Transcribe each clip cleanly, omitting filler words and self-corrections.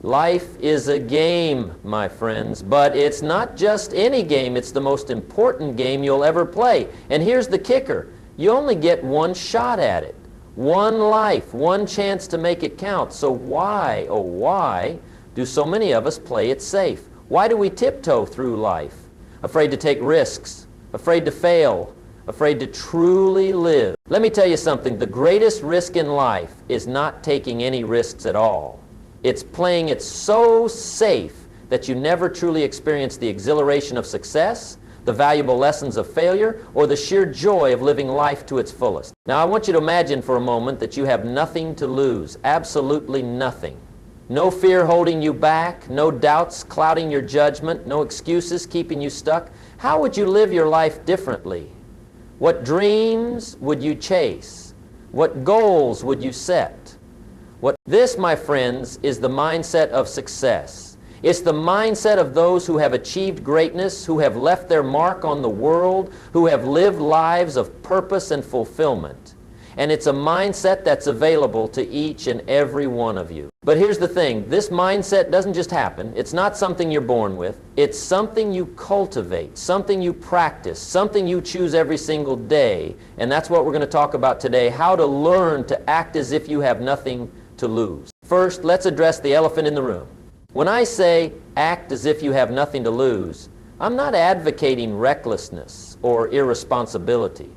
Life is a game, my friends, but it's not just any game. It's the most important game you'll ever play. And here's the kicker. You only get one shot at it. One life, one chance to make it count. So why, oh why, do so many of us play it safe? Why do we tiptoe through life? Afraid to take risks, afraid to fail, afraid to truly live. Let me tell you something. The greatest risk in life is not taking any risks at all. It's playing it so safe that you never truly experience the exhilaration of success, the valuable lessons of failure, or the sheer joy of living life to its fullest. Now, I want you to imagine for a moment that you have nothing to lose, absolutely nothing. No fear holding you back, no doubts clouding your judgment, no excuses keeping you stuck. How would you live your life differently? What dreams would you chase? What goals would you set? This, my friends, is the mindset of success. It's the mindset of those who have achieved greatness, who have left their mark on the world, who have lived lives of purpose and fulfillment. And it's a mindset that's available to each and every one of you. But here's the thing. This mindset doesn't just happen. It's not something you're born with. It's something you cultivate, something you practice, something you choose every single day. And that's what we're going to talk about today, how to learn to act as if you have nothing to lose. First, let's address the elephant in the room. When I say act as if you have nothing to lose, I'm not advocating recklessness or irresponsibility.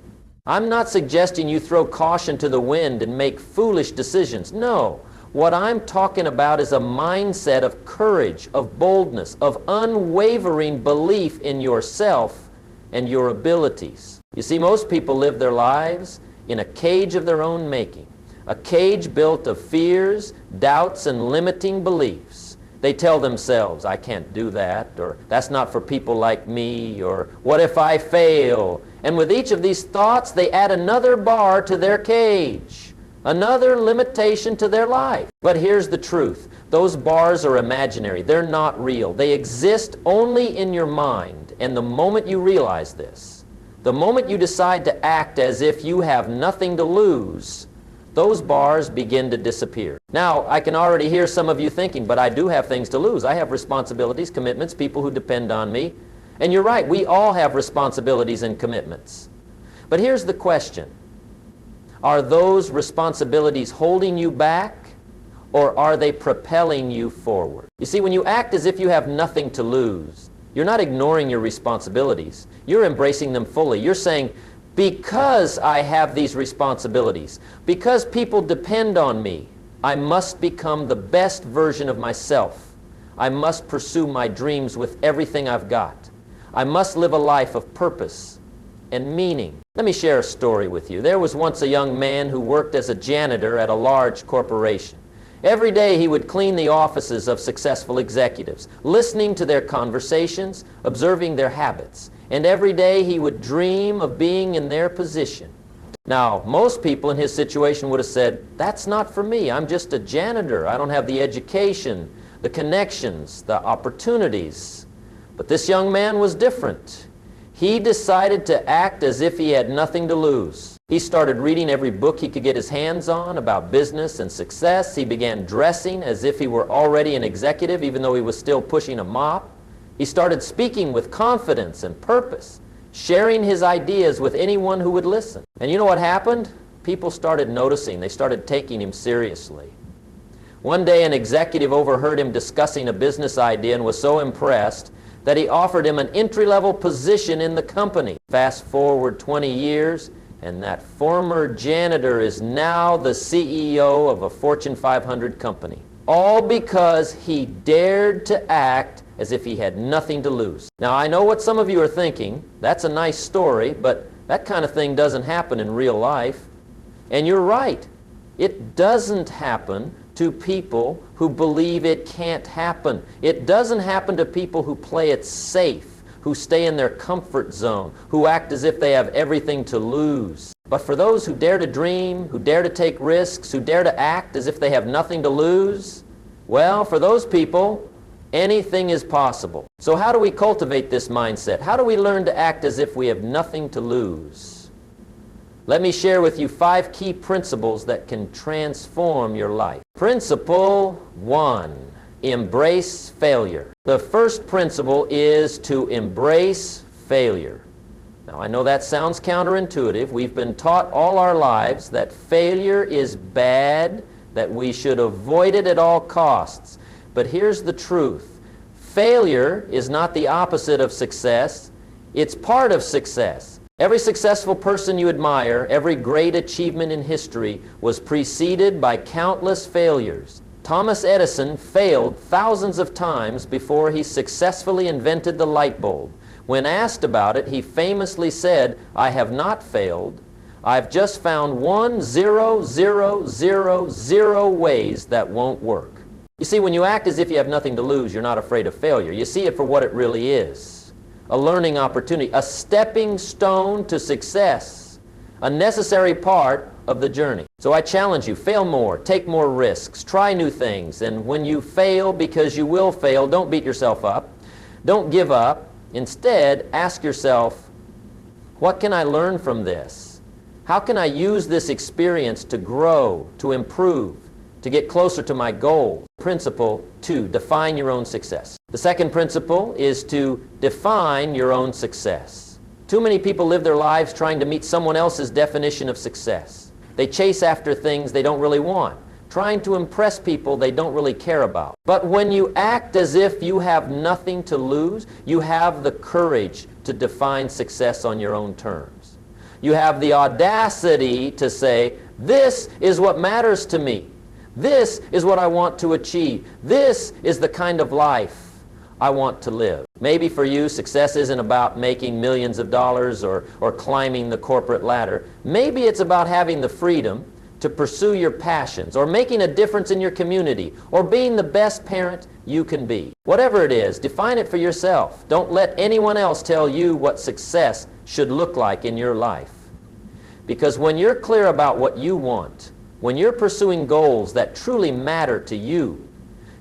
I'm not suggesting you throw caution to the wind and make foolish decisions. No. What I'm talking about is a mindset of courage, of boldness, of unwavering belief in yourself and your abilities. You see, most people live their lives in a cage of their own making. A cage built of fears, doubts, and limiting beliefs. They tell themselves, I can't do that, or that's not for people like me, or what if I fail? And with each of these thoughts, they add another bar to their cage, another limitation to their life. But here's the truth. Those bars are imaginary. They're not real. They exist only in your mind. And the moment you realize this, the moment you decide to act as if you have nothing to lose, those bars begin to disappear. Now, I can already hear some of you thinking, but I do have things to lose. I have responsibilities, commitments, people who depend on me. And you're right, we all have responsibilities and commitments. But here's the question. Are those responsibilities holding you back, or are they propelling you forward? You see, when you act as if you have nothing to lose, you're not ignoring your responsibilities. You're embracing them fully. You're saying, because I have these responsibilities, because people depend on me, I must become the best version of myself. I must pursue my dreams with everything I've got. I must live a life of purpose and meaning. Let me share a story with you. There was once a young man who worked as a janitor at a large corporation. Every day he would clean the offices of successful executives, listening to their conversations, observing their habits. And every day he would dream of being in their position. Now, most people in his situation would have said, that's not for me. I'm just a janitor. I don't have the education, the connections, the opportunities. But this young man was different. He decided to act as if he had nothing to lose. He started reading every book he could get his hands on about business and success. He began dressing as if he were already an executive, even though he was still pushing a mop. He started speaking with confidence and purpose, sharing his ideas with anyone who would listen. And you know what happened? People started noticing. They started taking him seriously. One day an executive overheard him discussing a business idea and was so impressed that he offered him an entry-level position in the company. Fast forward 20 years, and that former janitor is now the CEO of a Fortune 500 company. All because he dared to act as if he had nothing to lose. Now, I know what some of you are thinking. That's a nice story, but that kind of thing doesn't happen in real life. And you're right. It doesn't happen to people who believe it can't happen. It doesn't happen to people who play it safe, who stay in their comfort zone, who act as if they have everything to lose. But for those who dare to dream, who dare to take risks, who dare to act as if they have nothing to lose, well, for those people, anything is possible. So how do we cultivate this mindset? How do we learn to act as if we have nothing to lose? Let me share with you 5 key principles that can transform your life. Principle 1. embrace failure. The first principle is to embrace failure. Now, I know that sounds counterintuitive. We've been taught all our lives that failure is bad, that we should avoid it at all costs. But here's the truth. Failure is not the opposite of success. It's part of success. Every successful person you admire, every great achievement in history was preceded by countless failures. Thomas Edison failed thousands of times before he successfully invented the light bulb. When asked about it, he famously said, "I have not failed. I've just found 1,000,000 ways that won't work." You see, when you act as if you have nothing to lose, you're not afraid of failure. You see it for what it really is. A learning opportunity, a stepping stone to success, a necessary part of the journey. So I challenge you, fail more, take more risks, try new things, and when you fail, because you will fail, don't beat yourself up. Don't give up. Instead, ask yourself, what can I learn from this? How can I use this experience to grow, to improve, to get closer to my goal? Principle 2, define your own success. The second principle is to define your own success. Too many people live their lives trying to meet someone else's definition of success. They chase after things they don't really want, trying to impress people they don't really care about. But when you act as if you have nothing to lose, you have the courage to define success on your own terms. You have the audacity to say, this is what matters to me. This is what I want to achieve. This is the kind of life I want to live. Maybe for you, success isn't about making millions of dollars or climbing the corporate ladder. Maybe it's about having the freedom to pursue your passions, or making a difference in your community, or being the best parent you can be. Whatever it is, define it for yourself. Don't let anyone else tell you what success should look like in your life. Because when you're clear about what you want, when you're pursuing goals that truly matter to you,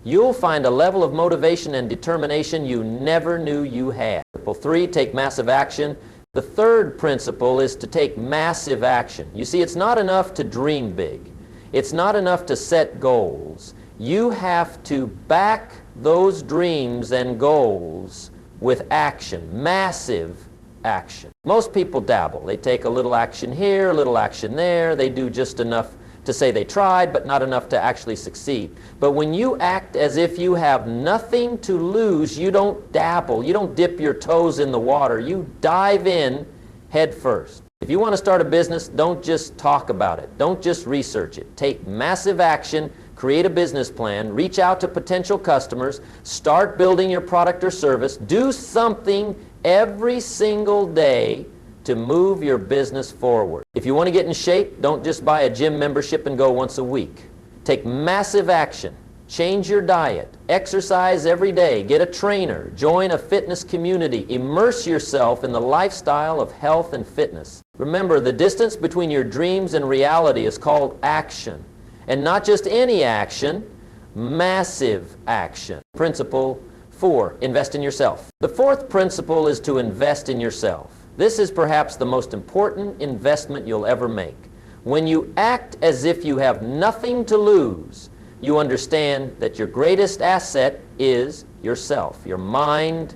you'll find a level of motivation and determination you never knew you had. Principle 3, take massive action. The third principle is to take massive action. You see, it's not enough to dream big. It's not enough to set goals. You have to back those dreams and goals with action, massive action. Most people dabble. They take a little action here, a little action there. They do just enough to say they tried, but not enough to actually succeed. But when you act as if you have nothing to lose, you don't dabble. You don't dip your toes in the water. You dive in head first. If you want to start a business, don't just talk about it. Don't just research it. Take massive action, create a business plan, reach out to potential customers, start building your product or service, do something every single day to move your business forward. If you want to get in shape, don't just buy a gym membership and go once a week. Take massive action. Change your diet. Exercise every day. Get a trainer. Join a fitness community. Immerse yourself in the lifestyle of health and fitness. Remember, the distance between your dreams and reality is called action. And not just any action, massive action. Principle 4, invest in yourself. The fourth principle is to invest in yourself. This is perhaps the most important investment you'll ever make. When you act as if you have nothing to lose, you understand that your greatest asset is yourself, your mind,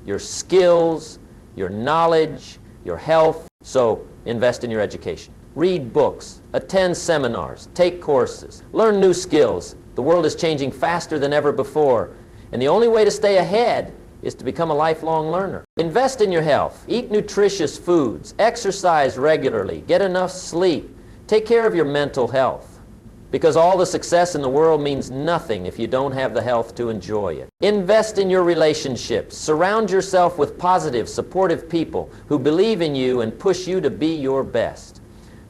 your skills, your knowledge, your health. So invest in your education. Read books, attend seminars, take courses, learn new skills. The world is changing faster than ever before, and the only way to stay ahead is to become a lifelong learner. Invest in your health. Eat nutritious foods. Exercise regularly. Get enough sleep. Take care of your mental health. Because all the success in the world means nothing if you don't have the health to enjoy it. Invest in your relationships. Surround yourself with positive, supportive people who believe in you and push you to be your best.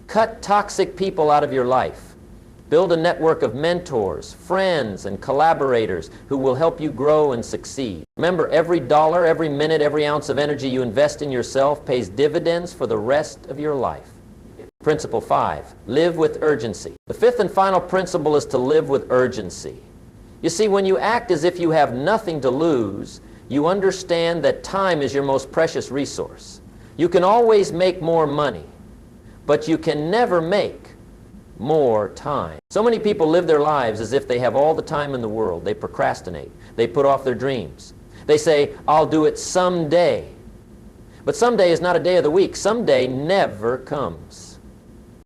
Cut toxic people out of your life. Build a network of mentors, friends, and collaborators who will help you grow and succeed. Remember, every dollar, every minute, every ounce of energy you invest in yourself pays dividends for the rest of your life. Principle 5, live with urgency. The fifth and final principle is to live with urgency. You see, when you act as if you have nothing to lose, you understand that time is your most precious resource. You can always make more money, but you can never make more time. So many people live their lives as if they have all the time in the world. They procrastinate. They put off their dreams. They say, I'll do it someday. But someday is not a day of the week. Someday never comes.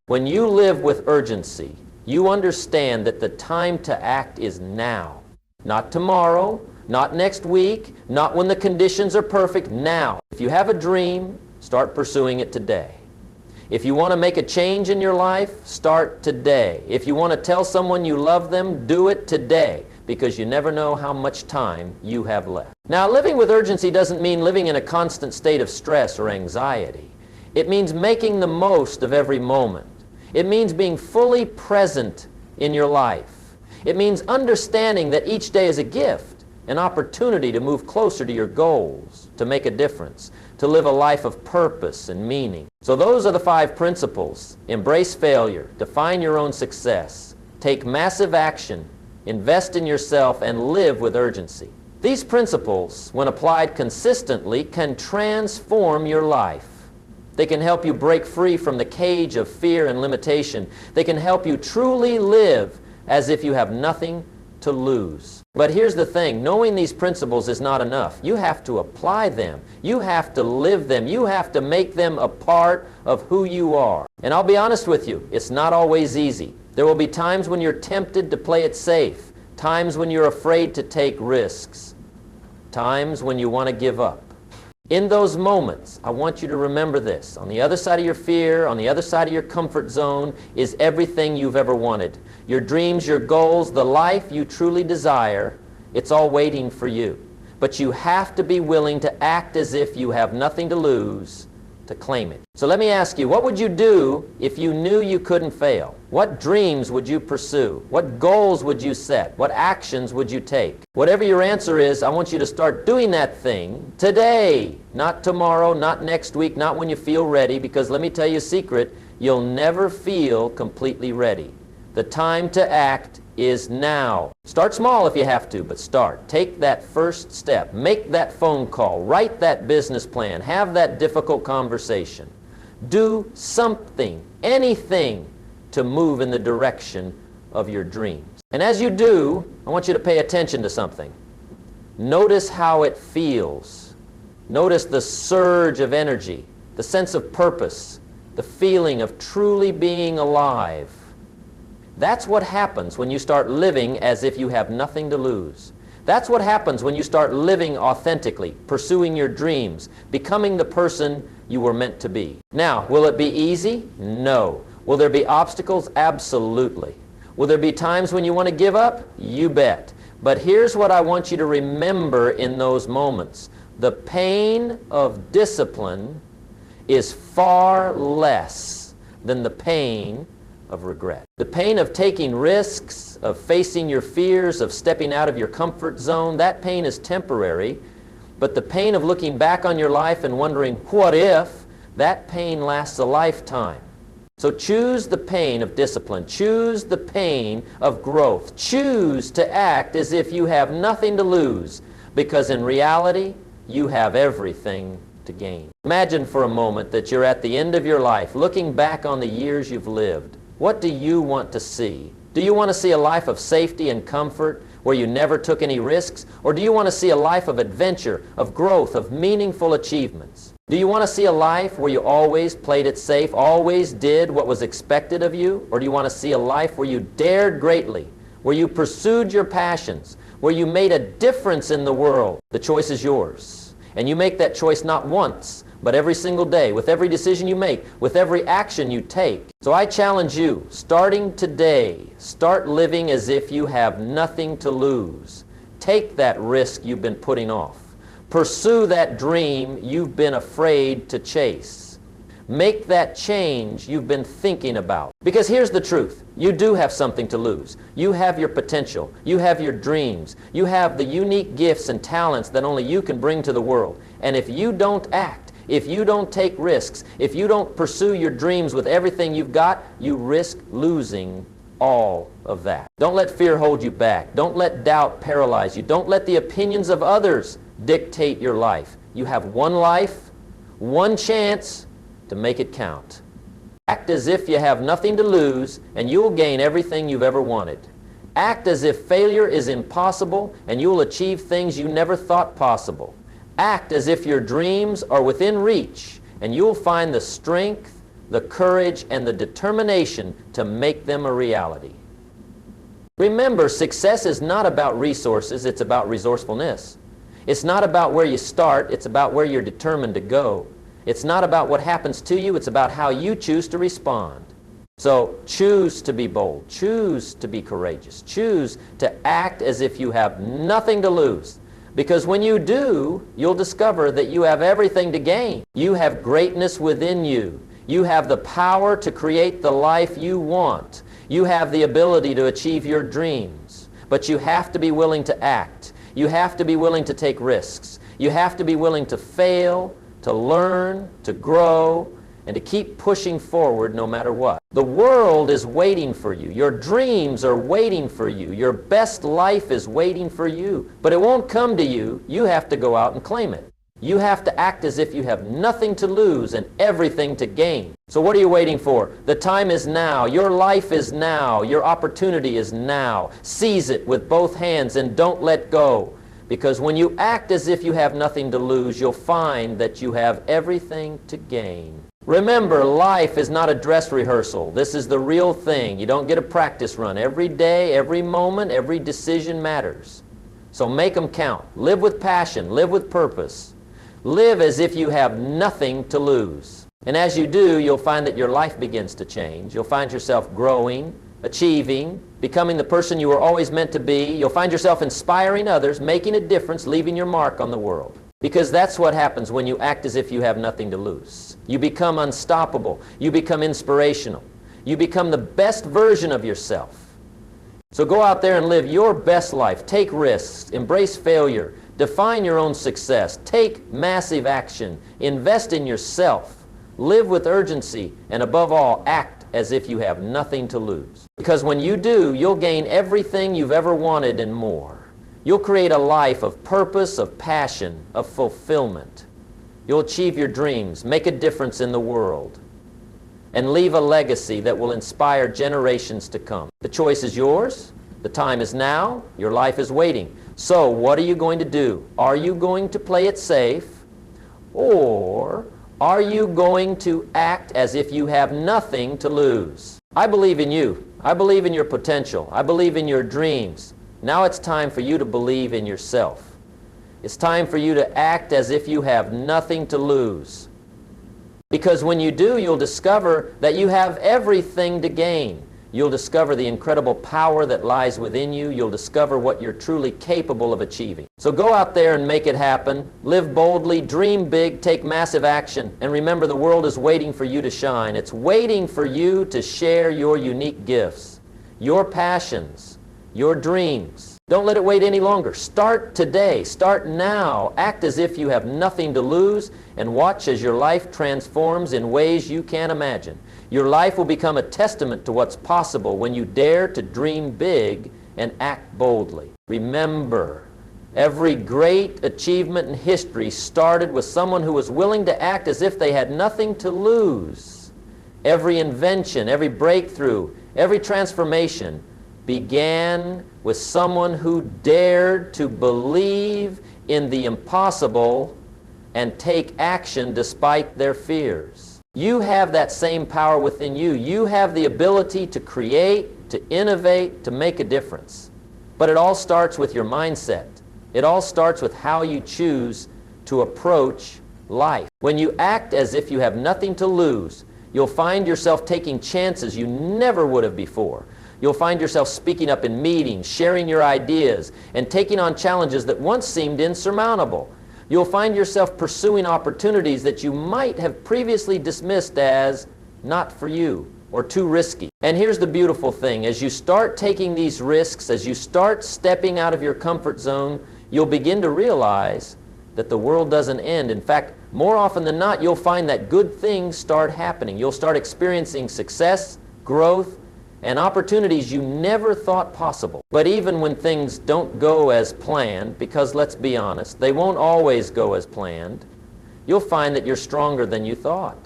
When you live with urgency, you understand that the time to act is now. Not tomorrow, not next week, not when the conditions are perfect, now. If you have a dream, start pursuing it today. If you want to make a change in your life, start today. If you want to tell someone you love them, do it today, because you never know how much time you have left. Now, living with urgency doesn't mean living in a constant state of stress or anxiety. It means making the most of every moment. It means being fully present in your life. It means understanding that each day is a gift, an opportunity to move closer to your goals, to make a difference, to live a life of purpose and meaning. So those are the 5 principles. Embrace failure, define your own success, take massive action, invest in yourself, and live with urgency. These principles, when applied consistently, can transform your life. They can help you break free from the cage of fear and limitation. They can help you truly live as if you have nothing to lose. But here's the thing, knowing these principles is not enough. You have to apply them. You have to live them. You have to make them a part of who you are. And I'll be honest with you, it's not always easy. There will be times when you're tempted to play it safe, times when you're afraid to take risks, times when you want to give up. In those moments, I want you to remember this. On the other side of your fear, on the other side of your comfort zone, is everything you've ever wanted. Your dreams, your goals, the life you truly desire, it's all waiting for you. But you have to be willing to act as if you have nothing to lose, to claim it. So let me ask you, what would you do if you knew you couldn't fail? What dreams would you pursue? What goals would you set? What actions would you take? Whatever your answer is, I want you to start doing that thing today, not tomorrow, not next week, not when you feel ready, because let me tell you a secret, you'll never feel completely ready. The time to act is now. Start small if you have to, but start. Take that first step. Make that phone call. Write that business plan. Have that difficult conversation. Do something, anything, to move in the direction of your dreams. And as you do, I want you to pay attention to something. Notice how it feels. Notice the surge of energy, the sense of purpose, the feeling of truly being alive. That's what happens when you start living as if you have nothing to lose. That's what happens when you start living authentically, pursuing your dreams, becoming the person you were meant to be. Now, will it be easy? No. Will there be obstacles? Absolutely. Will there be times when you want to give up? You bet. But here's what I want you to remember in those moments. The pain of discipline is far less than the pain of regret. The pain of taking risks, of facing your fears, of stepping out of your comfort zone, that pain is temporary. But the pain of looking back on your life and wondering, what if, that pain lasts a lifetime. So choose the pain of discipline. Choose the pain of growth. Choose to act as if you have nothing to lose, because in reality, you have everything to gain. Imagine for a moment that you're at the end of your life, looking back on the years you've lived. What do you want to see? Do you want to see a life of safety and comfort where you never took any risks? Or do you want to see a life of adventure, of growth, of meaningful achievements? Do you want to see a life where you always played it safe, always did what was expected of you? Or do you want to see a life where you dared greatly, where you pursued your passions, where you made a difference in the world? The choice is yours. And you make that choice not once, but every single day, with every decision you make, with every action you take. So I challenge you, starting today, start living as if you have nothing to lose. Take that risk you've been putting off. Pursue that dream you've been afraid to chase. Make that change you've been thinking about. Because here's the truth. You do have something to lose. You have your potential. You have your dreams. You have the unique gifts and talents that only you can bring to the world. And if you don't act, if you don't take risks, if you don't pursue your dreams with everything you've got, you risk losing all of that. Don't let fear hold you back. Don't let doubt paralyze you. Don't let the opinions of others dictate your life. You have one life, one chance to make it count. Act as if you have nothing to lose, and you'll gain everything you've ever wanted. Act as if failure is impossible, and you'll achieve things you never thought possible. Act as if your dreams are within reach, and you'll find the strength, the courage, and the determination to make them a reality. Remember, success is not about resources, it's about resourcefulness. It's not about where you start, it's about where you're determined to go. It's not about what happens to you, it's about how you choose to respond. So choose to be bold, choose to be courageous, choose to act as if you have nothing to lose. Because when you do, you'll discover that you have everything to gain. You have greatness within you. You have the power to create the life you want. You have the ability to achieve your dreams. But you have to be willing to act. You have to be willing to take risks. You have to be willing to fail, to learn, to grow, and to keep pushing forward no matter what. The world is waiting for you. Your dreams are waiting for you. Your best life is waiting for you. But it won't come to you. You have to go out and claim it. You have to act as if you have nothing to lose and everything to gain. So what are you waiting for? The time is now. Your life is now. Your opportunity is now. Seize it with both hands and don't let go. Because when you act as if you have nothing to lose, you'll find that you have everything to gain. Remember, life is not a dress rehearsal. This is the real thing. You don't get a practice run. Every day, every moment, every decision matters. So make them count. Live with passion. Live with purpose. Live as if you have nothing to lose. And as you do, you'll find that your life begins to change. You'll find yourself growing, achieving, becoming the person you were always meant to be. You'll find yourself inspiring others, making a difference, leaving your mark on the world. Because that's what happens when you act as if you have nothing to lose. You become unstoppable. You become inspirational. You become the best version of yourself. So go out there and live your best life. Take risks. Embrace failure. Define your own success. Take massive action. Invest in yourself. Live with urgency. And above all, act as if you have nothing to lose. Because when you do, you'll gain everything you've ever wanted and more. You'll create a life of purpose, of passion, of fulfillment. You'll achieve your dreams, make a difference in the world, and leave a legacy that will inspire generations to come. The choice is yours. The time is now. Your life is waiting. So what are you going to do? Are you going to play it safe? Or are you going to act as if you have nothing to lose? I believe in you. I believe in your potential. I believe in your dreams. Now it's time for you to believe in yourself. It's time for you to act as if you have nothing to lose. Because when you do, you'll discover that you have everything to gain. You'll discover the incredible power that lies within you. You'll discover what you're truly capable of achieving. So go out there and make it happen. Live boldly, dream big, take massive action. And remember, the world is waiting for you to shine. It's waiting for you to share your unique gifts, your passions, your dreams. Don't let it wait any longer. Start today. Start now. Act as if you have nothing to lose and watch as your life transforms in ways you can't imagine. Your life will become a testament to what's possible when you dare to dream big and act boldly. Remember, every great achievement in history started with someone who was willing to act as if they had nothing to lose. Every invention, every breakthrough, every transformation began with someone who dared to believe in the impossible and take action despite their fears. You have that same power within you. You have the ability to create, to innovate, to make a difference. But it all starts with your mindset. It all starts with how you choose to approach life. When you act as if you have nothing to lose, you'll find yourself taking chances you never would have before. You'll find yourself speaking up in meetings, sharing your ideas, and taking on challenges that once seemed insurmountable. You'll find yourself pursuing opportunities that you might have previously dismissed as not for you or too risky. And here's the beautiful thing. As you start taking these risks, as you start stepping out of your comfort zone, you'll begin to realize that the world doesn't end. In fact, more often than not, you'll find that good things start happening. You'll start experiencing success, growth, and opportunities you never thought possible. But even when things don't go as planned, because let's be honest, they won't always go as planned, you'll find that you're stronger than you thought.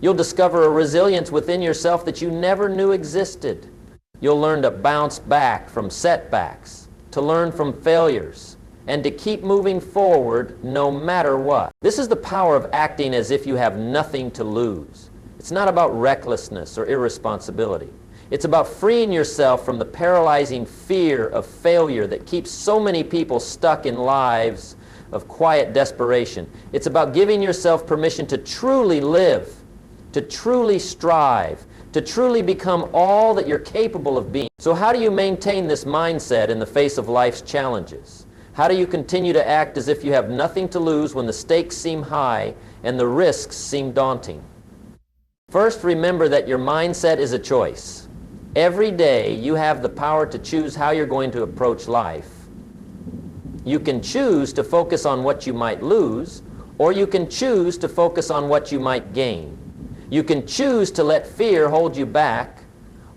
You'll discover a resilience within yourself that you never knew existed. You'll learn to bounce back from setbacks, to learn from failures, and to keep moving forward no matter what. This is the power of acting as if you have nothing to lose. It's not about recklessness or irresponsibility. It's about freeing yourself from the paralyzing fear of failure that keeps so many people stuck in lives of quiet desperation. It's about giving yourself permission to truly live, to truly strive, to truly become all that you're capable of being. So how do you maintain this mindset in the face of life's challenges? How do you continue to act as if you have nothing to lose when the stakes seem high and the risks seem daunting? First, remember that your mindset is a choice. Every day you have the power to choose how you're going to approach life. You can choose to focus on what you might lose, or you can choose to focus on what you might gain. You can choose to let fear hold you back,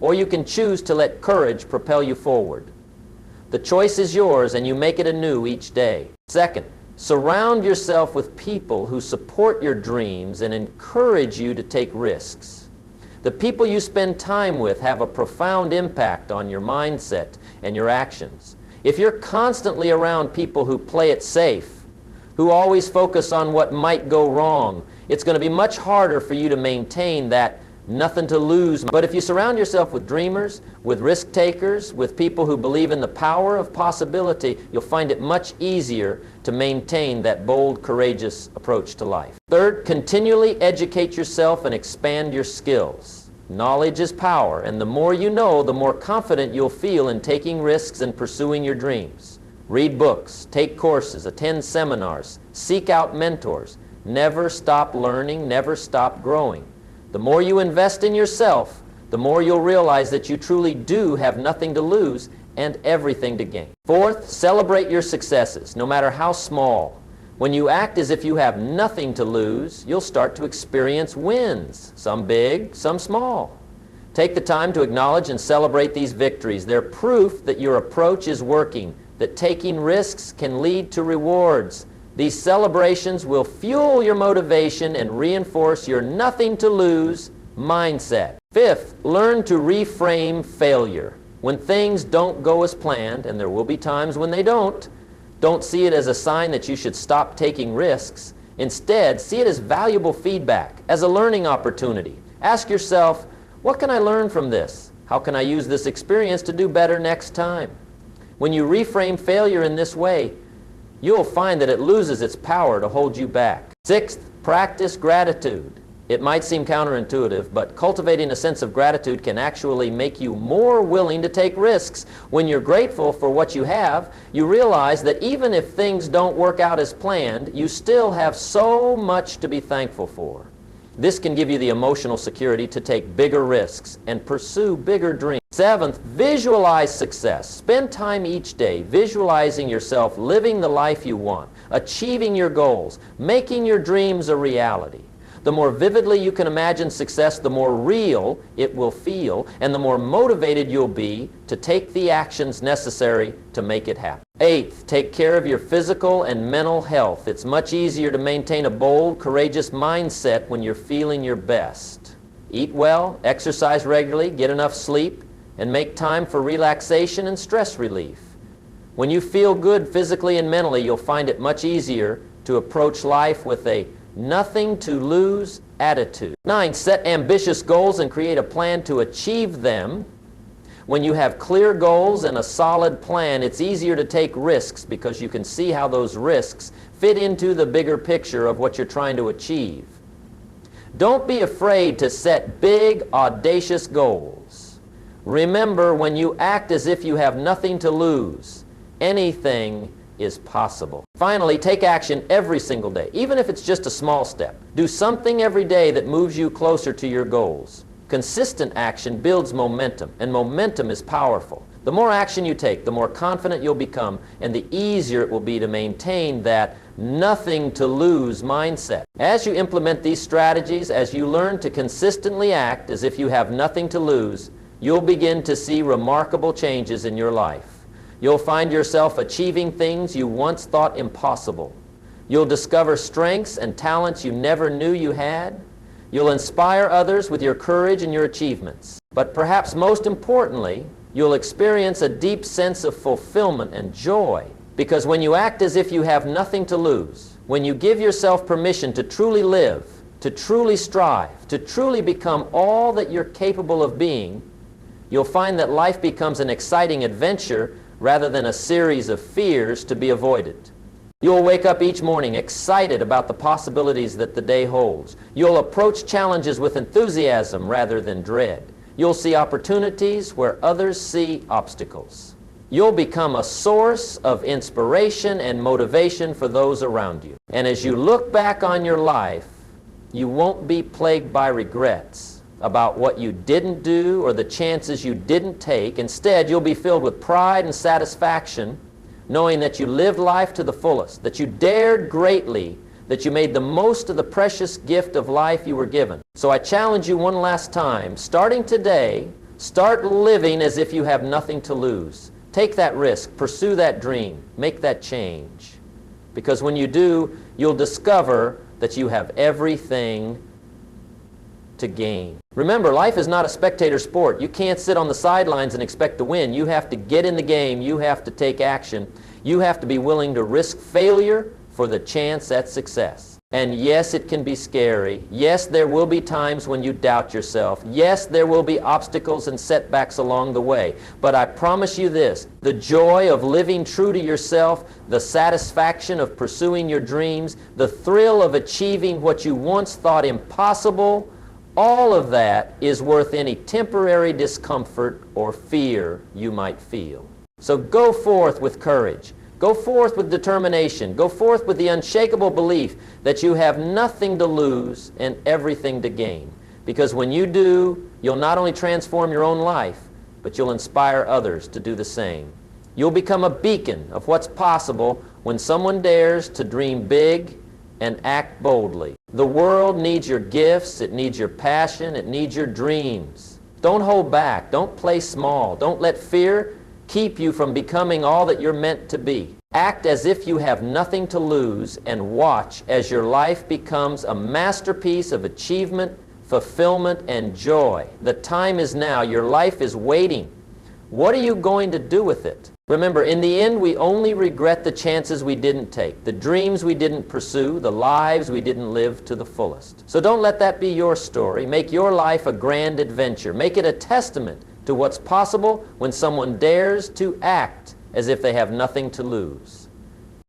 or you can choose to let courage propel you forward. The choice is yours, and you make it anew each day. Second, surround yourself with people who support your dreams and encourage you to take risks. The people you spend time with have a profound impact on your mindset and your actions. If you're constantly around people who play it safe, who always focus on what might go wrong, it's going to be much harder for you to maintain that nothing to lose. But if you surround yourself with dreamers, with risk takers, with people who believe in the power of possibility, you'll find it much easier to maintain that bold, courageous approach to life. Third, continually educate yourself and expand your skills. Knowledge is power, and the more you know, the more confident you'll feel in taking risks and pursuing your dreams. Read books, take courses, attend seminars, seek out mentors. Never stop learning, never stop growing. The more you invest in yourself, the more you'll realize that you truly do have nothing to lose and everything to gain. Fourth, celebrate your successes, no matter how small. When you act as if you have nothing to lose, you'll start to experience wins, some big, some small. Take the time to acknowledge and celebrate these victories. They're proof that your approach is working, that taking risks can lead to rewards. These celebrations will fuel your motivation and reinforce your nothing-to-lose mindset. Fifth, learn to reframe failure. When things don't go as planned, and there will be times when they don't see it as a sign that you should stop taking risks. Instead, see it as valuable feedback, as a learning opportunity. Ask yourself, what can I learn from this? How can I use this experience to do better next time? When you reframe failure in this way, you'll find that it loses its power to hold you back. Sixth, practice gratitude. It might seem counterintuitive, but cultivating a sense of gratitude can actually make you more willing to take risks. When you're grateful for what you have, you realize that even if things don't work out as planned, you still have so much to be thankful for. This can give you the emotional security to take bigger risks and pursue bigger dreams. Seventh, visualize success. Spend time each day visualizing yourself living the life you want, achieving your goals, making your dreams a reality. The more vividly you can imagine success, the more real it will feel, and the more motivated you'll be to take the actions necessary to make it happen. Eighth, take care of your physical and mental health. It's much easier to maintain a bold, courageous mindset when you're feeling your best. Eat well, exercise regularly, get enough sleep, and make time for relaxation and stress relief. When you feel good physically and mentally, you'll find it much easier to approach life with a nothing-to-lose attitude. 9, set ambitious goals and create a plan to achieve them. When you have clear goals and a solid plan, it's easier to take risks because you can see how those risks fit into the bigger picture of what you're trying to achieve. Don't be afraid to set big, audacious goals. Remember, when you act as if you have nothing to lose, anything is possible. Finally, take action every single day, even if it's just a small step. Do something every day that moves you closer to your goals. Consistent action builds momentum, and momentum is powerful. The more action you take, the more confident you'll become, and the easier it will be to maintain that nothing-to-lose mindset. As you implement these strategies, as you learn to consistently act as if you have nothing to lose, you'll begin to see remarkable changes in your life. You'll find yourself achieving things you once thought impossible. You'll discover strengths and talents you never knew you had. You'll inspire others with your courage and your achievements. But perhaps most importantly, you'll experience a deep sense of fulfillment and joy. Because when you act as if you have nothing to lose, when you give yourself permission to truly live, to truly strive, to truly become all that you're capable of being, you'll find that life becomes an exciting adventure rather than a series of fears to be avoided. You'll wake up each morning excited about the possibilities that the day holds. You'll approach challenges with enthusiasm rather than dread. You'll see opportunities where others see obstacles. You'll become a source of inspiration and motivation for those around you. And as you look back on your life, you won't be plagued by regrets about what you didn't do or the chances you didn't take. Instead, you'll be filled with pride and satisfaction, knowing that you lived life to the fullest, that you dared greatly, that you made the most of the precious gift of life you were given. So I challenge you one last time, starting today, start living as if you have nothing to lose. Take that risk, pursue that dream, make that change. Because when you do, you'll discover that you have everything to gain. Remember, life is not a spectator sport. You can't sit on the sidelines and expect to win. You have to get in the game. You have to take action. You have to be willing to risk failure for the chance at success. And yes, it can be scary. Yes, there will be times when you doubt yourself. Yes, there will be obstacles and setbacks along the way. But I promise you this, the joy of living true to yourself, the satisfaction of pursuing your dreams, the thrill of achieving what you once thought impossible, all of that is worth any temporary discomfort or fear you might feel. So go forth with courage. Go forth with determination. Go forth with the unshakable belief that you have nothing to lose and everything to gain. Because when you do, you'll not only transform your own life, but you'll inspire others to do the same. You'll become a beacon of what's possible when someone dares to dream big and act boldly. The world needs your gifts, it needs your passion, it needs your dreams. Don't hold back, don't play small, don't let fear keep you from becoming all that you're meant to be. Act as if you have nothing to lose and watch as your life becomes a masterpiece of achievement, fulfillment, and joy. The time is now. Your life is waiting. What are you going to do with it? Remember, in the end, we only regret the chances we didn't take, the dreams we didn't pursue, the lives we didn't live to the fullest. So don't let that be your story. Make your life a grand adventure. Make it a testament to what's possible when someone dares to act as if they have nothing to lose.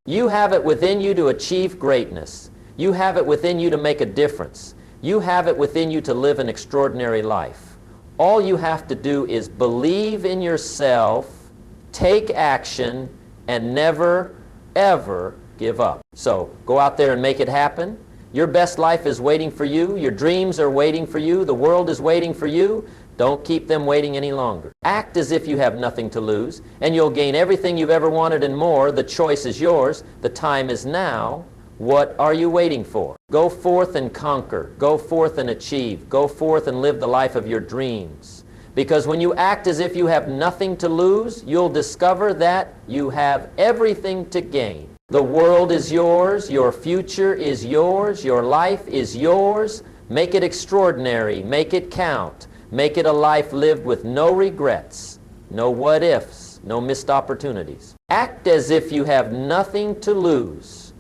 You have it within you to achieve greatness. You have it within you to make a difference. You have it within you to live an extraordinary life. All you have to do is believe in yourself, take action, and never, ever give up. So go out there and make it happen. Your best life is waiting for you. Your dreams are waiting for you. The world is waiting for you. Don't keep them waiting any longer. Act as if you have nothing to lose, and you'll gain everything you've ever wanted and more. The choice is yours. The time is now. What are you waiting for? Go forth and conquer. Go forth and achieve. Go forth and live the life of your dreams. Because when you act as if you have nothing to lose, you'll discover that you have everything to gain. The world is yours. Your future is yours. Your life is yours. Make it extraordinary. Make it count. Make it a life lived with no regrets, no what-ifs, no missed opportunities. Act as if you have nothing to lose,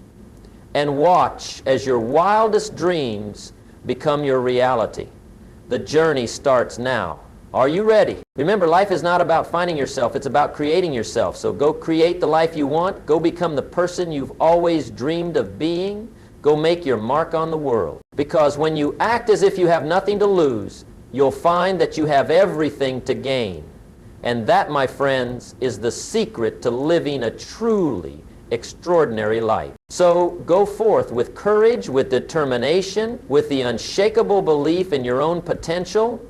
and watch as your wildest dreams become your reality. The journey starts now. Are you ready? Remember, life is not about finding yourself, it's about creating yourself. So go create the life you want. Go become the person you've always dreamed of being. Go make your mark on the world. Because when you act as if you have nothing to lose, you'll find that you have everything to gain. And that, my friends, is the secret to living a truly extraordinary life. So go forth with courage, with determination, with the unshakable belief in your own potential.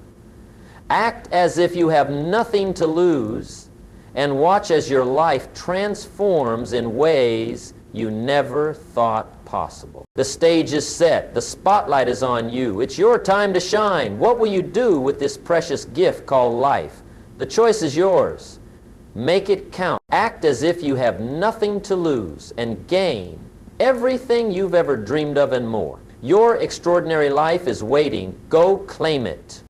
Act as if you have nothing to lose, and watch as your life transforms in ways you never thought possible. The stage is set. The spotlight is on you. It's your time to shine. What will you do with this precious gift called life? The choice is yours. Make it count. Act as if you have nothing to lose and gain everything you've ever dreamed of and more. Your extraordinary life is waiting. Go claim it.